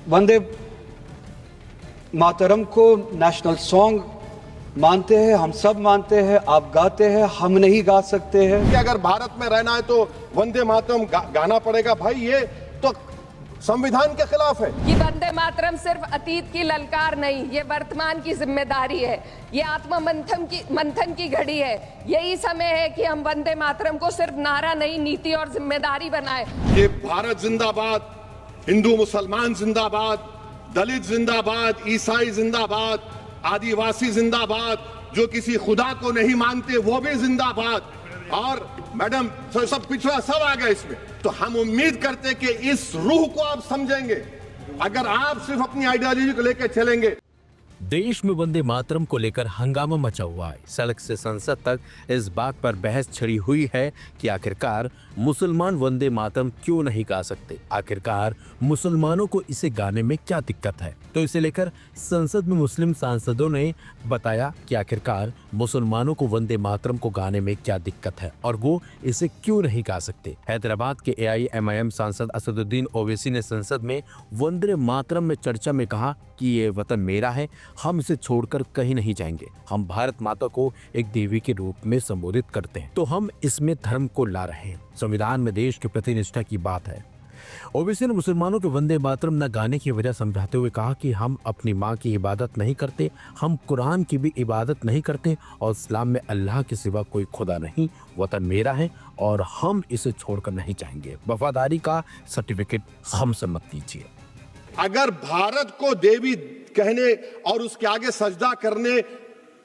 वंदे मातरम को national song मानते हैं, हम सब मानते हैं, आप गाते हैं, हम नहीं गा सकते हैं कि अगर भारत में रहना है तो वंदे मातरम गाना पड़ेगा। भाई ये तो संविधान के खिलाफ है। ये वंदे मातरम सिर्फ अतीत की ललकार नहीं, ये वर्तमान की जिम्मेदारी है, ये आत्म मंथन की घड़ी है। यही समय है कि हम वंदे मातरम को सिर्फ नारा नहीं, नीति और जिम्मेदारी बनाएं। ये भारत जिंदाबाद, हिंदू मुसलमान जिंदाबाद, दलित जिंदाबाद, ईसाई जिंदाबाद, आदिवासी जिंदाबाद, जो किसी खुदा को नहीं मानते वो भी जिंदाबाद। और मैडम सब पिछड़ा सब आ गया इसमें। तो हम उम्मीद करते कि इस रूह को आप समझेंगे अगर आप सिर्फ अपनी आइडियोलॉजी को लेकर चलेंगे। देश में वंदे मातरम को लेकर हंगामा मचा हुआ है। सड़क से संसद तक इस बात पर बहस छिड़ी हुई है कि आखिरकार मुसलमान वंदे मातरम क्यों नहीं गा सकते, आखिरकार मुसलमानों को इसे गाने में क्या दिक्कत है। तो इसे लेकर संसद में मुस्लिम सांसदों ने बताया कि आखिरकार मुसलमानों को वंदे मातरम को गाने में क्या दिक्कत है और वो इसे क्यों नहीं गा सकते। हैदराबाद के AIMIM सांसद असदुद्दीन ओवैसी ने संसद में वंदे मातरम में चर्चा में कहा कि ये वतन मेरा है, हम इसे छोड़कर कहीं नहीं जाएंगे। हम भारत माता को एक देवी के रूप में संबोधित करते हैं, तो हम इसमें धर्म को ला रहे हैं। संविधान में देश के प्रति निष्ठा की बात है। ओवैसी ने मुसलमानों के वंदे मातरम न गाने की वजह समझाते हुए कहा कि हम अपनी माँ की इबादत नहीं करते, हम कुरान की भी इबादत नहीं करते और इस्लाम में अल्लाह के सिवा कोई खुदा नहीं। वतन मेरा है और हम इसे छोड़कर नहीं जाएंगे। वफादारी का सर्टिफिकेट हमसे मत लीजिए। अगर भारत को देवी कहने और उसके आगे सजदा करने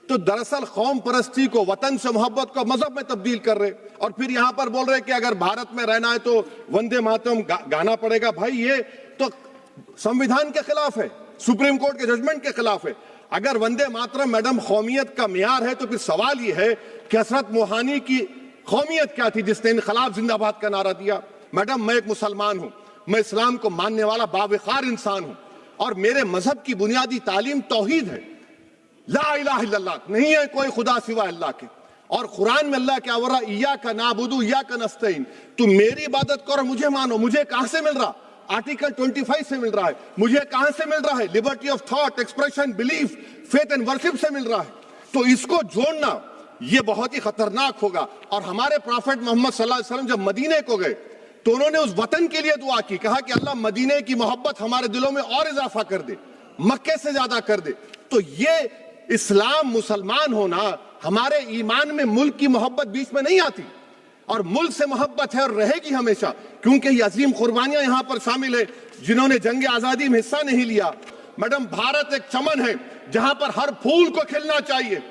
तो दरअसल कौम परस्ती को, वतन से मोहब्बत को मजहब में तब्दील कर रहे और फिर यहां पर बोल रहे कि अगर भारत में रहना है तो वंदे मातरम गाना पड़ेगा। भाई ये तो संविधान के खिलाफ है, सुप्रीम कोर्ट के जजमेंट के खिलाफ है। अगर वंदे मातरम मैडम कौमियत का मियार है तो फिर सवाल ये है कि हजरत मोहानी की कौमियत क्या थी जिसने इनकलाब जिंदाबाद का नारा दिया। मैडम मैं एक मुसलमान हूं, मैं इस्लाम को मानने वाला बावकार इंसान हूं और मेरे मजहब की बुनियादी तालीम तौहीद है, ला इलाहा इल्लल्लाह, नहीं है कोई खुदा सिवा अल्लाह के। और कुरान में अल्लाह क्या बोल रहा, इय्याका नाबुदु इय्याका नस्तईन, तुम मेरी इबादत करो, मुझे मानो। मुझे कहां से मिल रहा? आर्टिकल 25 से मिल रहा है। मुझे कहां से मिल रहा है? Liberty of thought, expression, belief, faith and worship से मिल रहा है। तो इसको जोड़ना ये बहुत ही खतरनाक होगा। और हमारे प्रॉफेट मोहम्मद सल्लल्लाहु अलैहि वसल्लम जब मदीने को गए तो उन्होंने उस वतन के लिए दुआ की, कहा कि अल्लाह मदीने की मोहब्बत हमारे दिलों में और इजाफा कर दे, मक्के से ज्यादा कर दे। तो ये इस्लाम मुसलमान होना, हमारे ईमान में मुल्क की मोहब्बत बीच में नहीं आती और मुल्क से मोहब्बत है और रहेगी हमेशा, क्योंकि ये अजीम कुर्बानियां यहां पर शामिल है जिन्होंने जंग आजादी में हिस्सा नहीं लिया। मैडम भारत एक चमन है जहां पर हर फूल को खिलना चाहिए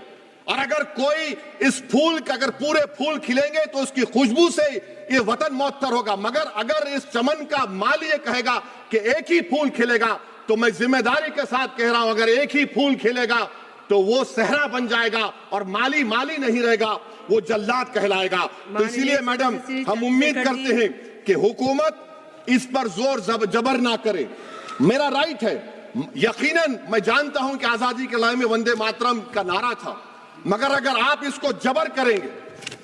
और अगर कोई इस फूल का, अगर पूरे फूल खिलेंगे तो उसकी खुशबू से ये वतन मुअत्तर होगा। मगर अगर इस चमन का माली ये कहेगा कि एक ही फूल खिलेगा, तो मैं जिम्मेदारी के साथ कह रहा हूं, अगर एक ही फूल खिलेगा तो वो सहरा बन जाएगा और माली माली नहीं रहेगा, वो जल्लाद कहलाएगा। तो इसीलिए मैडम हम उम्मीद करते हैं कि हुकूमत इस पर जोर जबर ना करे। मेरा राइट है, यकीनन मैं जानता हूं कि आजादी के लड़ाई में वंदे मातरम का नारा था, मगर अगर आप इसको जबर करेंगे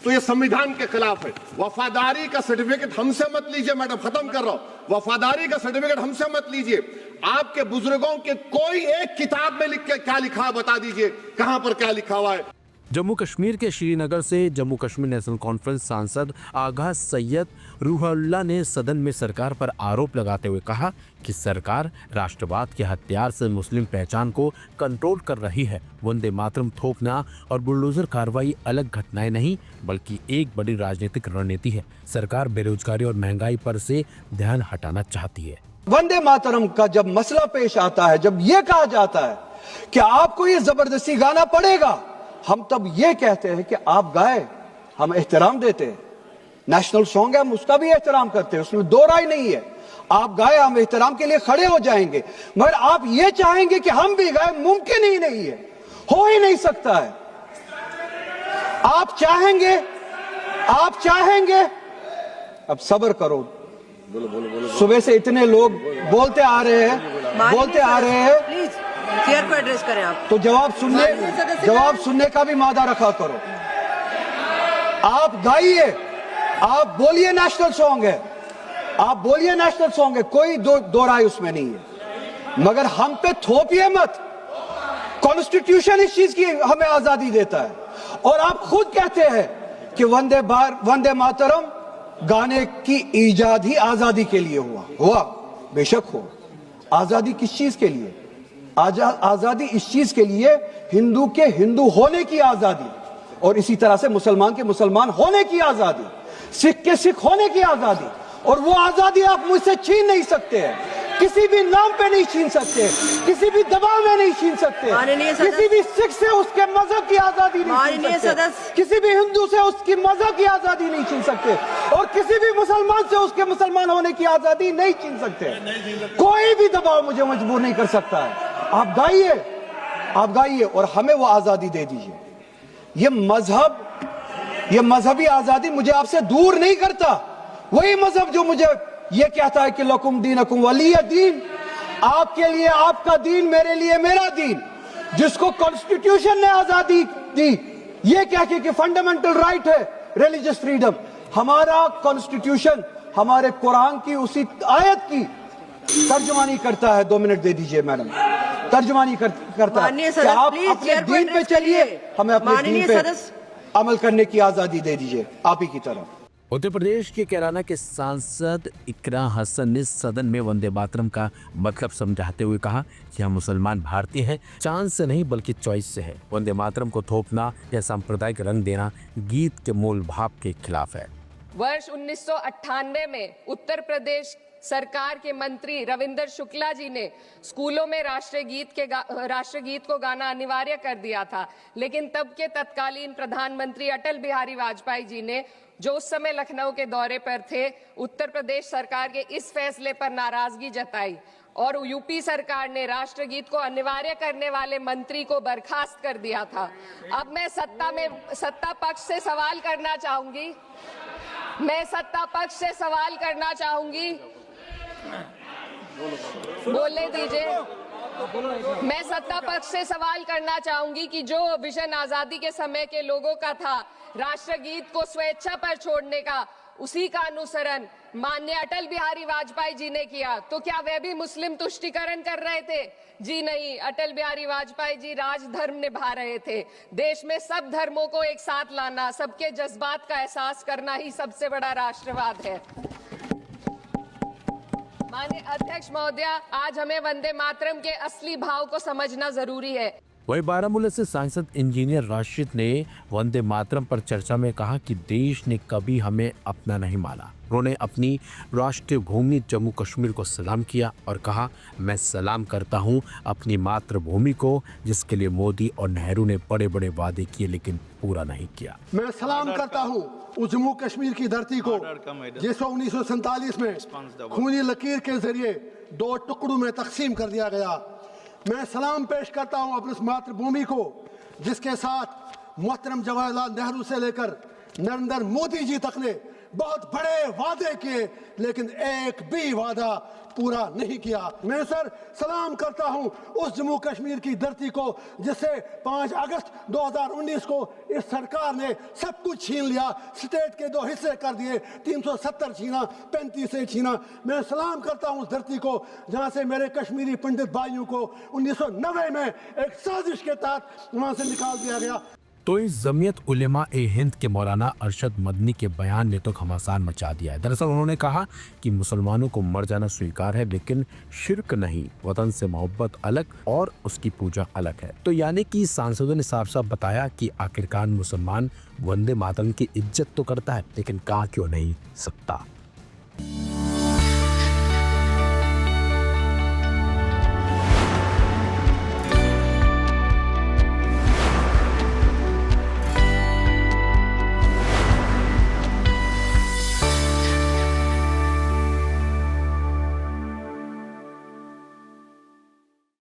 तो ये संविधान के खिलाफ है। वफादारी का सर्टिफिकेट हमसे मत लीजिए। मैडम खत्म कर रहा हूं, वफादारी का सर्टिफिकेट हमसे मत लीजिए। आपके बुजुर्गों के कोई एक किताब में लिख के क्या लिखा है बता दीजिए, कहां पर क्या लिखा हुआ है। जम्मू कश्मीर के श्रीनगर से जम्मू कश्मीर नेशनल कॉन्फ्रेंस सांसद आगा सैयद रूहुल्लाह ने सदन में सरकार पर आरोप लगाते हुए कहा कि सरकार राष्ट्रवाद के हथियार से मुस्लिम पहचान को कंट्रोल कर रही है। वंदे मातरम थोपना और बुलडोजर कार्रवाई अलग घटनाएं नहीं बल्कि एक बड़ी राजनीतिक रणनीति है। सरकार बेरोजगारी और महंगाई पर से ध्यान हटाना चाहती है। वंदे मातरम का जब मसला पेश आता है, जब यह कहा जाता है कि आपको ये जबरदस्ती गाना पड़ेगा, हम तब ये कहते हैं कि आप गाए, हम एहतराम देते हैं। नेशनल सॉन्ग है, हम उसका भी एहतराम करते हैं, उसमें दो राय नहीं है। आप गाए, हम एहतराम के लिए खड़े हो जाएंगे। मगर आप ये चाहेंगे कि हम भी गाए, मुमकिन ही नहीं है, हो ही नहीं सकता है। आप चाहेंगे, अब सब्र करो। सुबह से इतने लोग बोलते आ रहे हैं प्लीज चेयर को एड्रेस करें आप। तो जवाब सुनने का भी मादा रखा करो। आप गाइए, आप बोलिए नेशनल सॉन्ग है, कोई दो राय उसमें नहीं है। मगर हम पे थोपिए मत। कॉन्स्टिट्यूशन इस चीज की हमें आजादी देता है और आप खुद कहते हैं कि वंदे मातरम गाने की ईजाद ही आजादी के लिए हुआ बेशक हो। आजादी किस चीज के लिए? आजादी इस चीज के लिए हिंदू के हिंदू होने की आजादी, और इसी तरह से मुसलमान के मुसलमान होने की आजादी, सिख के सिख होने की आजादी। और वो आजादी आप मुझसे छीन नहीं सकते हैं, किसी भी नाम पे नहीं छीन सकते, किसी भी दबाव में नहीं छीन सकते, किसी भी सिख से उसके मजहब की आजादी नहीं छीन सकते, किसी भी हिंदू से उसकी मजहब की आजादी नहीं छीन सकते, और किसी भी मुसलमान से उसके मुसलमान होने की आजादी नहीं छीन सकते। कोई भी दबाव मुझे मजबूर नहीं कर सकता है। आप गाइए और हमें वो आजादी दे दीजिए। ये मजहबी आजादी मुझे आपसे दूर नहीं करता। वही मजहब जो मुझे ये कहता है कि लकुम दीनकुम वलिय दीन, आपके लिए आपका दीन, मेरे लिए मेरा दीन, जिसको कॉन्स्टिट्यूशन ने आजादी दी ये कह के कि फंडामेंटल राइट है रिलीजियस फ्रीडम। हमारा कॉन्स्टिट्यूशन हमारे कुरान की उसी आयत की तर्जुमानी करता है। 2 मिनट दे दीजिए मैडम। तर्जुमानी करता है कि आप अपने दीन पे चलिए, हमें अपने दीन पे अमल करने की आजादी दे दीजिए आप ही की तरफ। उत्तर प्रदेश के कैराना के सांसद इकरा हसन ने सदन में वंदे मातरम का मतलब समझाते हुए कहा कि हम मुसलमान भारतीय हैं, चांद से नहीं बल्कि चॉइस से है। वंदे मातरम को थोपना या सांप्रदायिक रंग देना गीत के मूल भाव के खिलाफ है। वर्ष 1998 में उत्तर प्रदेश सरकार के मंत्री रविंदर शुक्ला जी ने स्कूलों में राष्ट्रगीत को गाना अनिवार्य कर दिया था, लेकिन तब के तत्कालीन प्रधानमंत्री अटल बिहारी वाजपेयी जी ने, जो उस समय लखनऊ के दौरे पर थे, उत्तर प्रदेश सरकार के इस फैसले पर नाराजगी जताई और यूपी सरकार ने राष्ट्रगीत को अनिवार्य करने वाले मंत्री को बर्खास्त कर दिया था। अब मैं सत्ता पक्ष से सवाल करना चाहूंगी, बोलने दीजिए। मैं सत्ता पक्ष से सवाल करना चाहूंगी कि जो विजन आजादी के समय के लोगों का था राष्ट्रगीत को स्वेच्छा पर छोड़ने का, उसी का अनुसरण माननीय अटल बिहारी वाजपेयी जी ने किया, तो क्या वे भी मुस्लिम तुष्टीकरण कर रहे थे? जी नहीं, अटल बिहारी वाजपेयी जी राजधर्म निभा रहे थे। देश में सब धर्मों को एक साथ लाना, सबके जज्बात का एहसास करना ही सबसे बड़ा राष्ट्रवाद है। माननीय अध्यक्ष महोदय, आज हमें वंदे मातरम के असली भाव को समझना जरूरी है। वही बारामूला से सांसद इंजीनियर राशिद ने वंदे मातरम पर चर्चा में कहा कि देश ने कभी हमें अपना नहीं माना। उन्होंने अपनी राष्ट्रीय भूमि जम्मू कश्मीर को सलाम किया और कहा, मैं सलाम करता हूं अपनी मातृभूमि को, जिसके लिए मोदी और नेहरू ने बड़े बड़े वादे किए लेकिन पूरा नहीं किया। मैं सलाम करता हूं उस जम्मू कश्मीर की धरती को जिसको 1947 में खूनी लकीर के जरिए 2 टुकड़ों में तकसीम कर दिया गया। मैं सलाम पेश करता हूं अपनी मातृभूमि को जिसके साथ मोहतरम जवाहरलाल नेहरू से लेकर नरेंद्र मोदी जी तक ने बहुत बड़े वादे किए, लेकिन एक भी वादा पूरा नहीं किया। मैं सर सलाम करता हूं उस जम्मू कश्मीर की धरती को जिससे 5 अगस्त 2019 को इस सरकार ने सब कुछ छीन लिया, स्टेट के 2 हिस्से कर दिए, 370 छीना, 35 से छीना। मैं सलाम करता हूं उस धरती को जहां से मेरे कश्मीरी पंडित भाइयों को 1990 में एक साजिश के तहत वहां से निकाल दिया गया। तो इस जमीयत उलेमा ए हिंद के मौलाना अरशद मदनी के बयान ने तो घमासान मचा दिया है। दरअसल उन्होंने कहा कि मुसलमानों को मर जाना स्वीकार है, लेकिन शिर्क नहीं, वतन से मोहब्बत अलग और उसकी पूजा अलग है। तो यानी कि सांसदों ने साफ साफ बताया कि आखिरकार मुसलमान वंदे मातरम की इज्जत तो करता है, लेकिन गा क्यों नहीं सकता।